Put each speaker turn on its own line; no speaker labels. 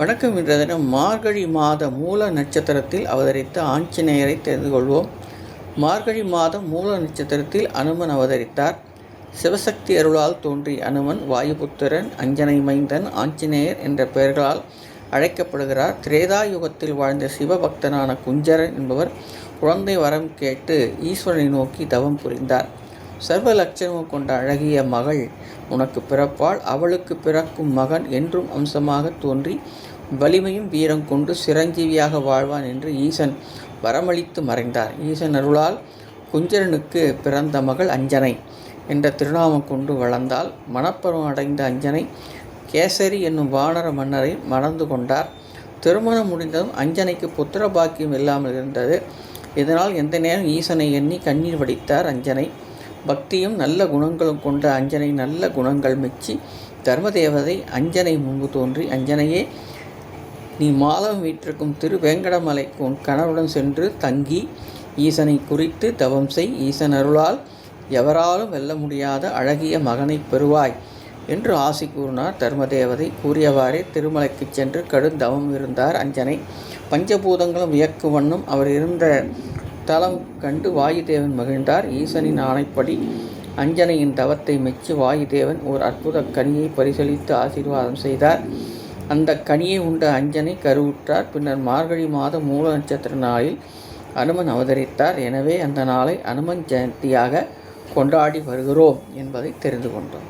வணக்கம். இன்றைய தினம் மார்கழி மாத மூல நட்சத்திரத்தில் அவதரித்த ஆஞ்சநேயரை தெரிந்து கொள்வோம். மார்கழி மாதம் மூல நட்சத்திரத்தில் அனுமன் அவதரித்தார். சிவசக்தி அருளால் தோன்றிய அனுமன் வாயுபுத்திரன், அஞ்சனை மைந்தன், ஆஞ்சநேயர் என்ற பெயர்களால் அழைக்கப்படுகிறார். திரேதா யுகத்தில் வாழ்ந்த சிவபக்தனான குஞ்சரன் என்பவர் குழந்தை வரம் கேட்டு ஈஸ்வரனை நோக்கி தவம் புரிந்தார். சர்வ லட்சணம் கொண்ட அழகிய மகள் உனக்கு பிறப்பால், அவளுக்கு பிறக்கும் மகன் என்றும் அம்சமாக தோன்றி வலிமையும் வீரம் கொண்டு சிரஞ்சீவியாக வாழ்வான் என்று ஈசன் வரமளித்து மறைந்தார். ஈசன் அருளால் குஞ்சரனுக்கு பிறந்த மகள் அஞ்சனை என்ற திருநாமம் கொண்டு வளர்ந்தால். மணப்பருவம் அடைந்த அஞ்சனை கேசரி என்னும் வானர மன்னரை மணந்து கொண்டார். திருமணம் முடிந்ததும் அஞ்சனைக்கு புத்திர பாக்கியம் இல்லாமல் இருந்தது. இதனால் எந்த நேரம் ஈசனை எண்ணி கண்ணீர் வடித்தார் அஞ்சனை. பக்தியும் நல்ல குணங்களும் கொண்ட அஞ்சனை நல்ல குணங்கள் மெச்சி தர்மதேவதை அஞ்சனை முன்பு தோன்றி, அஞ்சனையே, நீ மாதவம் வீற்றிருக்கும் திருவேங்கடமலைக்கு உன் கணவருடன் சென்று தங்கி ஈசனை குறித்து தவம் செய். ஈசன் அருளால் எவராலும் வெல்ல முடியாத அழகிய மகனை பெறுவாய் என்று ஆசி கூறினார். தர்மதேவதை கூறியவாறே திருமலைக்கு சென்று கடுந்தவம் இருந்தார் அஞ்சனை. பஞ்சபூதங்களும் வியக்கு வண்ணம் அவர் இருந்த தலம் கண்டு வாயுதேவன் மகிழ்ந்தார். ஈசனின் ஆணைப்படி அஞ்சனையின் தவத்தை மெச்சி வாயுதேவன் ஓர் அற்புத கனியை பரிசளித்து ஆசீர்வாதம் செய்தார். அந்த கனியை உண்ட அஞ்சனை கருவுற்றார். பின்னர் மார்கழி மாத மூல நட்சத்திர நாளில் அனுமன் அவதரித்தார். எனவே அந்த நாளை அனுமன் ஜெயந்தியாக கொண்டாடி வருகிறோம் என்பதை தெரிந்து கொண்டோம்.